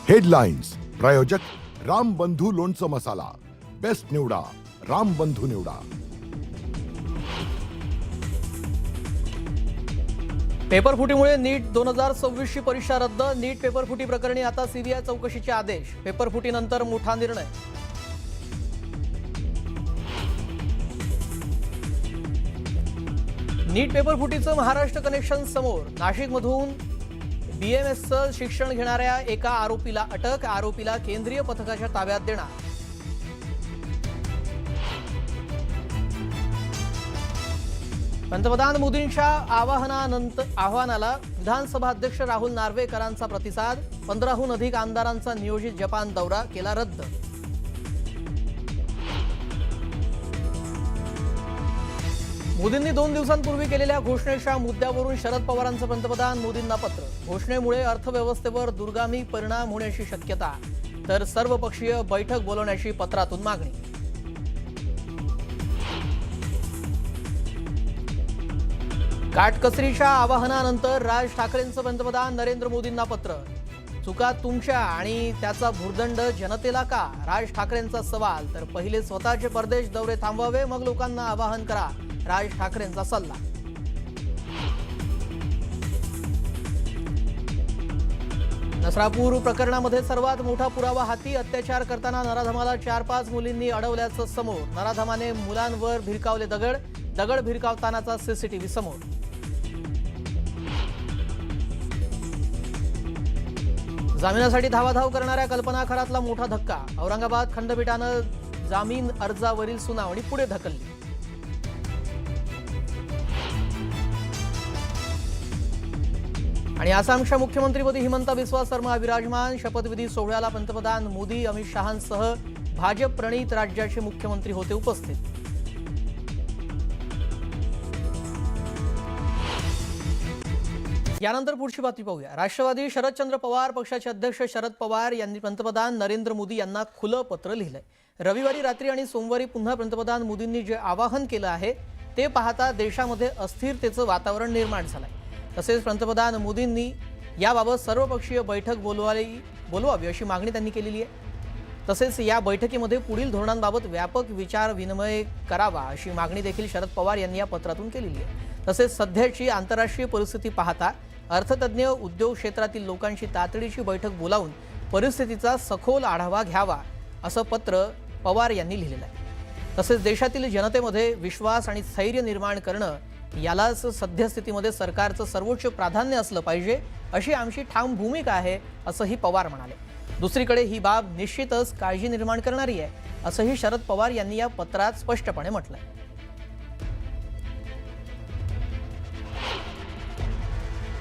Headlines प्रायोजक राम बंधू लोणचं मसाला, बेस्ट निवडा राम बंधू निवडा. पेपरफुटीमुळे नीट 2026 ची परीक्षा रद्द. नीट पेपरफुटी प्रकरणी आता सीबीआय चौकशीचे आदेश. पेपरफुटीनंतर मोठा निर्णय. नीट पेपरफुटीचं महाराष्ट्र कनेक्शन समोर. नाशिकमधून बीएमएसचं शिक्षण घेणाऱ्या एका आरोपीला अटक. आरोपीला केंद्रीय पथकाच्या ताब्यात देणार. पंतप्रधान मोदींच्या आवाहनाला विधानसभा अध्यक्ष राहुल नार्वेकरांचा प्रतिसाद. 15हून अधिक आमदारांचा नियोजित जपान दौरा केला रद्द. मोदींनी 2 दिवसांपूर्वी केलेल्या घोषणेच्या मुद्द्यावरून शरद पवारांचं पंतप्रधान मोदींना पत्र. घोषणेमुळे अर्थव्यवस्थेवर दुर्गामी परिणाम होण्याची शक्यता, तर सर्वपक्षीय बैठक बोलवण्याची पत्रातून मागणी. काटकसरीच्या आवाहनानंतर राज ठाकरेंचं पंतप्रधान नरेंद्र मोदींना पत्र. चुका तुमच्या आणि त्याचा भुर्दंड जनतेला का? राज ठाकरेंचा सवाल. तर पहिले स्वतःचे परदेश दौरे थांबवावे, मग लोकांना आवाहन करा. राज ठाकरेंचा सल्ला. नसरापूर प्रकरणामध्ये सर्वात मोठा पुरावा हाती. अत्याचार करताना नराधमाला 4-5 मुलींनी अडवल्याचं समोर. नराधमाने मुलांवर भिरकावले दगड भिरकावतानाचा सीसीटीव्ही समोर. जामिनासाठी धावाधाव करणाऱ्या कल्पना खरातला मोठा धक्का. औरंगाबाद खंडपीठानं जामीन अर्जावरील सुनावणी पुढे ढकलली. आणि आसामच्या मुख्यमंत्रीपदी हिमंता बिस्वा शर्मा विराजमान. शपथविधी सोहळ्याला पंतप्रधान मोदी, अमित शहांसह भाजप प्रणीत राज्याचे मुख्यमंत्री होते उपस्थित. यानंतर पुढची बातमी पाहूया. राष्ट्रवादी शरदचंद्र पवार पक्षाचे अध्यक्ष शरद पवार यांनी पंतप्रधान नरेंद्र मोदी यांना खुलं पत्र लिहिलंय. रविवारी रात्री आणि सोमवारी पुन्हा पंतप्रधान मोदींनी जे आवाहन केलं आहे ते पाहता देशामध्ये अस्थिरतेचं वातावरण निर्माण झालंय. तसेच पंतप्रधान मोदींनी याबाबत सर्वपक्षीय बैठक बोलवावी अशी मागणी त्यांनी केलेली आहे. तसेच या बैठकीमध्ये पुढील धोरणांबाबत व्यापक विचार विनिमय करावा अशी मागणी देखील शरद पवार यांनी या पत्रातून केलेली आहे. तसेच सध्याची आंतरराष्ट्रीय परिस्थिती पाहता अर्थतज्ञ, उद्योग क्षेत्रातील लोकांची तातडीची बैठक बोलावून परिस्थितीचा सखोल आढावा घ्यावा असं पत्र पवार यांनी लिहिलेलं आहे. तसेच देशातील जनतेमध्ये विश्वास आणि स्थैर्य निर्माण करणं यालाच सद्यस्थितीमध्ये सरकारचं सर्वोच्च प्राधान्य असलं पाहिजे अशी आमची ठाम भूमिका आहे असंही पवार म्हणाले. दुसरीकडे ही बाब निश्चितच काळजी निर्माण करणारी आहे असंही शरद पवार यांनी या पत्रात स्पष्टपणे म्हटलंय.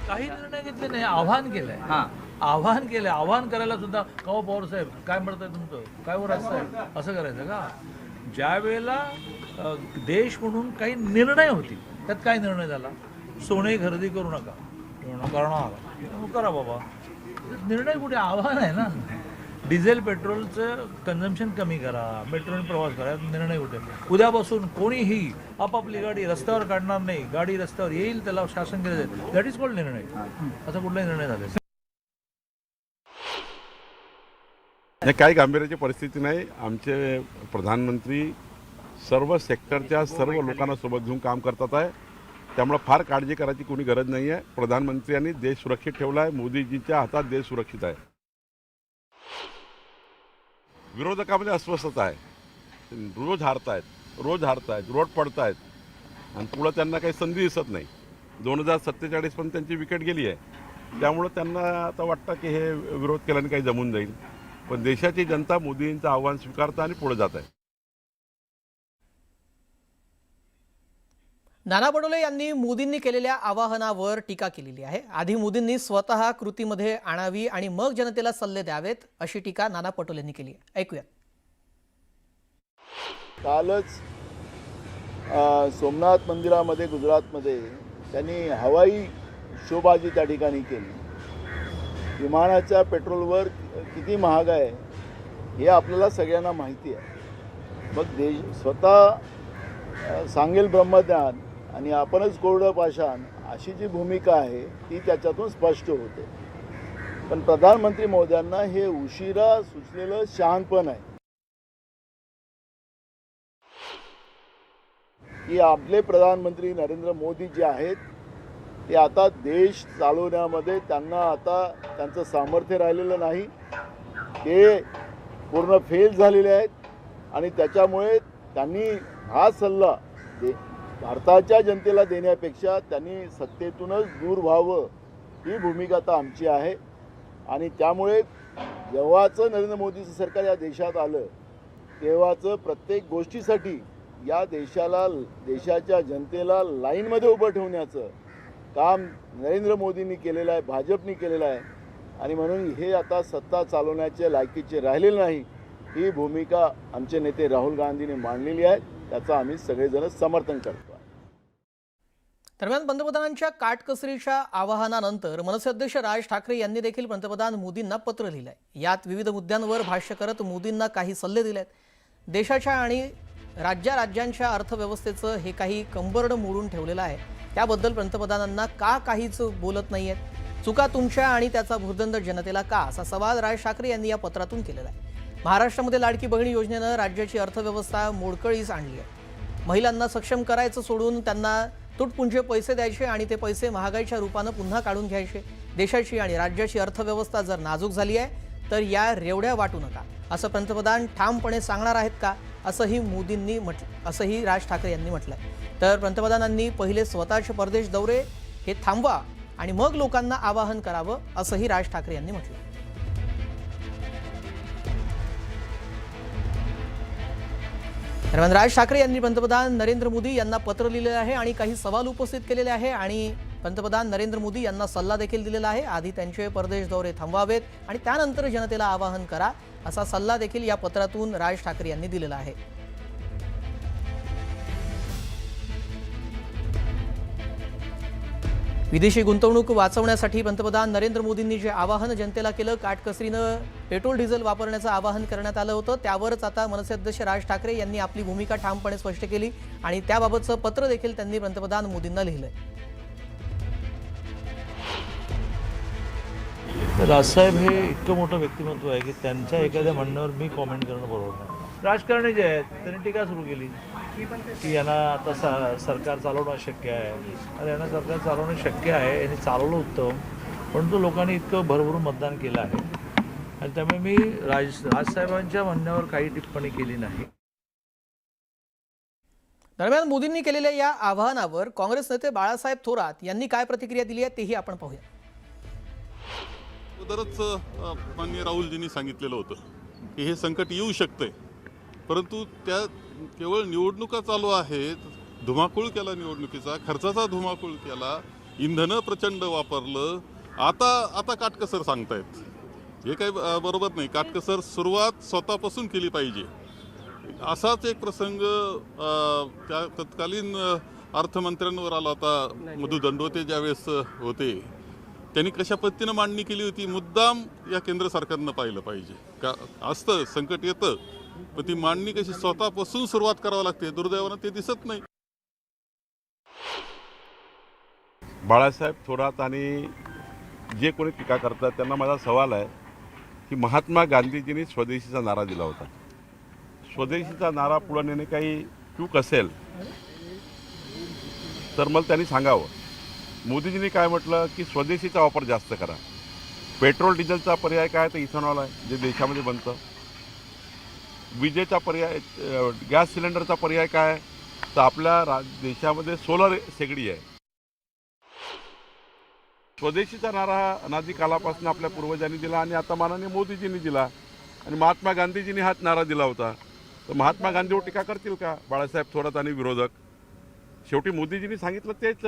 काही निर्णय घेतले नाही, आव्हान केलंय. आव्हान करायला सुद्धा कवा पवार साहेब काय म्हणताय, तुमचं काय वर साहेब असं करायचं का? ज्या वेळेला देश म्हणून काही निर्णय होती, त्यात काय निर्णय झाला? सोने खरेदी करू नका, करा बाबा. निर्णय कुठे? आव्हान आहे ना. डिझेल पेट्रोलचं कन्झम्पशन कमी करा, मेट्रोने प्रवास करा, निर्णय कुठे? उद्यापासून कोणीही आपापली गाडी रस्त्यावर काढणार नाही, गाडी रस्त्यावर येईल त्याला शासन केलं जाईल. दॅट इज कॉल्ड निर्णय. असा कुठलाही निर्णय झाला काही गांभीर्याची परिस्थिती नाही. आमचे प्रधानमंत्री सर्व सेक्टरच्या सर्व लोकांना सोबत घेऊन काम करतात आहे. त्यामुळे फार काळजी करायची कोणी गरज नाही आहे. प्रधानमंत्र्यांनी देश सुरक्षित ठेवला आहे. मोदीजींच्या हातात देश सुरक्षित आहे. विरोधकामध्ये अस्वस्थता आहे. रोज हारतायत, रोड पडतायत आणि पुढं त्यांना काही संधी दिसत नाही. 2047 पण त्यांची विकेट गेली आहे. त्यामुळं त्यांना आता वाटतं की हे विरोध केल्याने काही जमून जाईल. पण देशाची जनता मोदींचं आव्हान स्वीकारतं आणि पुढे जात आहे. नाना पटोले यांनी मोदींनी केलेल्या आवाहनावर टीका केलेली आहे. आधी मोदींनी स्वतः कृतीमध्ये आणावी आणि मग जनतेला सल्ले द्यावेत अशी टीका नाना पटोलेंनी केली आहे. ऐकूया. कालच सोमनाथ मंदिरामध्ये गुजरातमध्ये त्यांनी हवाई शोबाजी त्या ठिकाणी केली. विमानाच्या पेट्रोलवर किती महाग आहे हे आपल्याला सगळ्यांना माहिती आहे. मग स्वतः सांगेल ब्रह्मज्ञान आणि आपणच कोरडं पाषाण अशी जी भूमिका आहे ती त्याच्यातून स्पष्ट होते. पण प्रधानमंत्री महोदयांना हे उशिरा सुचलेलं शहाणपण आहे की आपले प्रधानमंत्री नरेंद्र मोदी जे आहेत ते आता देश चालवण्यामध्ये त्यांना आता त्यांचं सामर्थ्य राहिलेलं नाही, ते पूर्ण फेल झालेले आहेत आणि त्याच्यामुळे त्यांनी हा सल्ला भारताच्या जनतेला देण्यापेक्षा त्यांनी सत्तेतूनच दूर व्हावं ही भूमिका आता आमची आहे. आणि त्यामुळे जेव्हाचं नरेंद्र मोदीचं सरकार या देशात आलं तेव्हाचं प्रत्येक गोष्टीसाठी या देशाच्या जनतेला लाईनमध्ये उभं ठेवण्याचं काम नरेंद्र मोदींनी केलेलं आहे, भाजपनी केलेलं आहे. आणि म्हणून हे आता सत्ता चालवण्याच्या लायकीचे राहिलेले नाही, ही भूमिका आमचे नेते राहुल गांधींनी मांडलेली आहे. त्याचं आम्ही सगळेजण समर्थन करतो. दरम्यान पंतप्रधानांच्या काटकसरीच्या आवाहनानंतर मनसे अध्यक्ष राज ठाकरे यांनी देखील पंतप्रधान मोदींना पत्र लिहिलंय. यात विविध मुद्द्यांवर भाष्य करत मोदींना काही सल्ले दिलेत. देशाच्या आणि राज्यांच्या अर्थव्यवस्थेचं हे काही कंबरडं मोडून ठेवलेलं आहे, त्याबद्दल पंतप्रधानांना का काहीच बोलत नाहीयेत, चुका तुमच्या आणि त्याचा भुर्दंड जनतेला का, असा सवाल राज ठाकरे यांनी या पत्रातून केलेला आहे. महाराष्ट्रामध्ये लाडकी बहीण योजनेनं राज्याची अर्थव्यवस्था मोडकळीस आणली आहे. महिलांना सक्षम करायचं सोडून त्यांना तुटपुंजे पैसे द्यायचे आणि ते पैसे महागाईच्या रूपानं पुन्हा काढून घ्यायचे. देशाची आणि राज्याची अर्थव्यवस्था जर नाजूक झाली आहे तर या रेवड्या वाटू नका, असं पंतप्रधान ठामपणे सांगणार आहेत का, असंही राज ठाकरे यांनी म्हटलंय. तर पंतप्रधानांनी पहिले स्वतःचे परदेश दौरे हे थांबवा आणि मग लोकांना आवाहन करावं, असंही राज ठाकरे यांनी म्हटलं. दरम्यान राज ठाकरे यांनी पंतप्रधान नरेंद्र मोदी यांना पत्र लिहिलेलं आहे आणि काही सवाल उपस्थित केलेले आहे आणि पंतप्रधान नरेंद्र मोदी यांना सल्ला देखील दिलेला आहे. आधी त्यांचे परदेश दौरे थांबवावेत आणि त्यानंतर जनतेला आवाहन करा, असा सल्ला देखील या पत्रातून राज ठाकरे यांनी दिलेला आहे. विदेशी गुंतवणूक वाचवण्यासाठी पंतप्रधान नरेंद्र मोदींनी जे आवाहन जनतेला केलं, काटकसरीनं पेट्रोल डिझेल वापरण्याचं आवाहन करण्यात आलं होतं, त्यावरच आता मनसे अध्यक्ष राज ठाकरे यांनी आपली भूमिका ठामपणे स्पष्ट केली आणि त्याबाबतचं पत्र देखील त्यांनी पंतप्रधान मोदींना लिहिलंय. राजसाहेब हे इतकं मोठं व्यक्तिमत्व आहे की त्यांच्या एखाद्या म्हणण्यावर मी कॉमेंट करणं बरोबर नाही. राजकारणी जे आहेत त्यांनी टीका सुरू केली की यांना आता सरकार चालवणं शक्य आहे आणि यांना सरकार चालवणं शक्य आहे, यांनी चालवलं उत्तम, परंतु लोकांनी इतकं भरभरून मतदान केलं आहे आणि त्यामुळे मी राजसाहेबांच्या म्हणण्यावर काही टिप्पणी केली नाही. दरम्यान मोदींनी केलेल्या या आवाहनावर काँग्रेस नेते बाळासाहेब थोरात यांनी काय प्रतिक्रिया दिली आहे तेही आपण पाहूया. अगोदरच माननीय राहुलजींनी सांगितलेलं होतं की हे संकट येऊ शकते, परंतु त्या केवळ निवडणुका चालू आहेत, धुमाकूळ केला, निवडणुकीचा खर्चाचा धुमाकूळ केला, इंधनं प्रचंड वापरलं, आता काटकसर सांगतायत. हे काही बरोबर नाही. काटकसर सुरुवात स्वतःपासून केली पाहिजे. असाच एक प्रसंग त्या तत्कालीन अर्थमंत्र्यांवर आला होता. मधु दंडवते ज्यावेळेस होते त्यांनी कशा पद्धतीनं मांडणी केली होती, मुद्दाम या केंद्र सरकारनं पाहिलं पाहिजे. का असतं संकट येतं, पण ती मांडणी कशी स्वतःपासून सुरुवात करावी लागते, दुर्दैवानं ते दिसत नाही. बाळासाहेब थोरात आणि जे कोणी टीका करतात त्यांना माझा सवाल आहे की महात्मा गांधीजींनी स्वदेशीचा नारा दिला होता. स्वदेशीचा नारा पुढे नेणे काही चूक असेल तर मला त्यांनी सांगावं. मोदीजींनी काय म्हटलं की स्वदेशीचा वापर जास्त करा. पेट्रोल डिझेलचा पर्याय काय तर इथेनॉल आहे जे देशामध्ये बनतं. विजेचा पर्याय, गॅस सिलेंडरचा पर्याय काय तर आपल्या देशामध्ये सोलर शेगडी आहे. स्वदेशीचा नारा हा अनादी कालापासून आपल्या पूर्वजांनी दिला आणि आता माननीय मोदीजींनी दिला आणि महात्मा गांधीजींनी हाच नारा दिला होता. तर महात्मा गांधीवर टीका करतील का बाळासाहेब थोरात आणि विरोधक? शेवटी मोदीजींनी सांगितलं तेच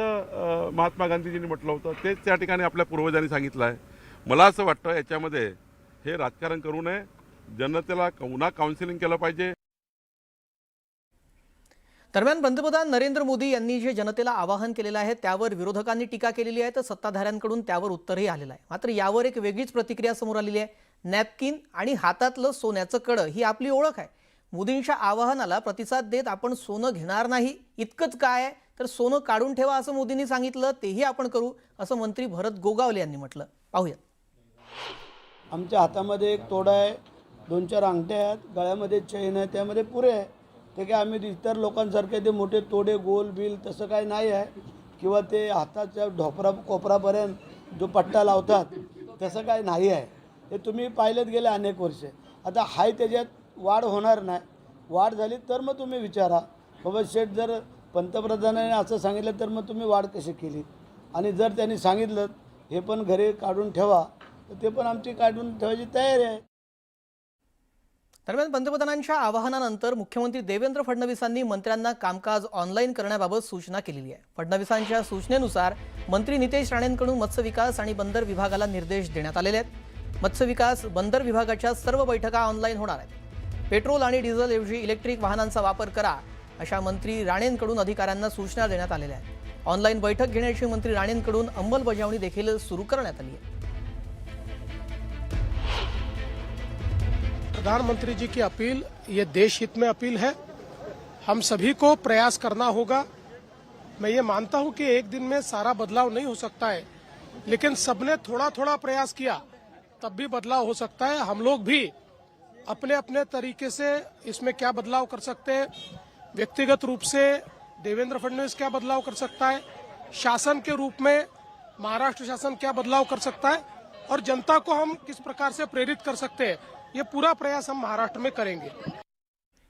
महात्मा गांधीजींनी म्हटलं होतं, तेच त्या ठिकाणी आपल्या पूर्वजांनी सांगितलं आहे. मला असं वाटतं याच्यामध्ये हे राजकारण करू नये, जनतेला पुन्हा काउन्सिलिंग केलं पाहिजे. दरम्यान पंतप्रधान नरेंद्र मोदी यांनी जे जनतेला आवाहन केलेलं आहे त्यावर विरोधकांनी टीका केलेली आहे, तर सत्ताधाऱ्यांकडून त्यावर उत्तरही आलेलं आहे. मात्र यावर एक वेगळीच प्रतिक्रिया समोर आलेली आहे. नॅपकिन आणि हातातलं सोन्याचं कडं ही आपली ओळख आहे. मोदींच्या आवाहनाला प्रतिसाद देत आपण सोनं घेणार नाही इतकंच काय तर सोनं काढून ठेवा असं मोदींनी सांगितलं, तेही आपण करू, असं मंत्री भरत गोगावले यांनी म्हटलं. पाहूया. आमच्या हातामध्ये एक तोडा आहे, 2-4 अंगठ्या आहेत, गळ्यामध्ये चैन आहे, त्यामध्ये पुरे आहे. ते काय आम्ही इतर लोकांसारखे ते मोठे तोडे गोल बिल तसं काही नाही आहे, किंवा ते हाताच्या कोपरापर्यंत जो पट्टा लावतात तसं काही नाही आहे. ते तुम्ही पाहिलेत गेले अनेक वर्षे. आता हाय त्याच्यात वाढ होणार नाही. वाढ झाली तर मग तुम्ही विचारा बाबा शेठ, जर पंतप्रधानाने असं सांगितलं तर मग तुम्ही वाढ कशी केली, आणि जर त्यांनी सांगितलं हे पण घरी काढून ठेवा तर ते पण आमची काढून ठेवायची तयारी आहे. दरम्यान पंतप्रधानांच्या आवाहनानंतर मुख्यमंत्री देवेंद्र फडणवीसांनी मंत्र्यांना कामकाज ऑनलाईन करण्याबाबत सूचना केलेली आहे. फडणवीसांच्या सूचनेनुसार मंत्री नितेश राणेंकडून मत्स्य विकास आणि बंदर विभागाला निर्देश देण्यात आलेले आहेत. मत्स्य विकास बंदर विभागाच्या सर्व बैठका ऑनलाईन होणार आहेत. पेट्रोल आणि डिझेल ऐवजी इलेक्ट्रिक वाहनांचा वापर करा अशा मंत्री राणेंकडून अधिकाऱ्यांना सूचना देण्यात आलेल्या आहेत. ऑनलाईन बैठक घेण्याची मंत्री राणेंकडून अंमलबजावणी देखील सुरू करण्यात आली आहे. प्रधानमंत्री जी की अपील ये देश हित में अपील है. हम सभी को प्रयास करना होगा. मैं ये मानता हूं कि एक दिन में सारा बदलाव नहीं हो सकता है, लेकिन सबने थोड़ा थोड़ा प्रयास किया तब भी बदलाव हो सकता है. हम लोग भी अपने अपने तरीके से इसमें क्या बदलाव कर सकते हैं. व्यक्तिगत रूप से देवेंद्र फडणवीस क्या बदलाव कर सकता है, शासन के रूप में महाराष्ट्र शासन क्या बदलाव कर सकता है, और जनता को हम किस प्रकार से प्रेरित कर सकते हैं, ये पूरा प्रयास हम महाराष्ट्र में करेंगे.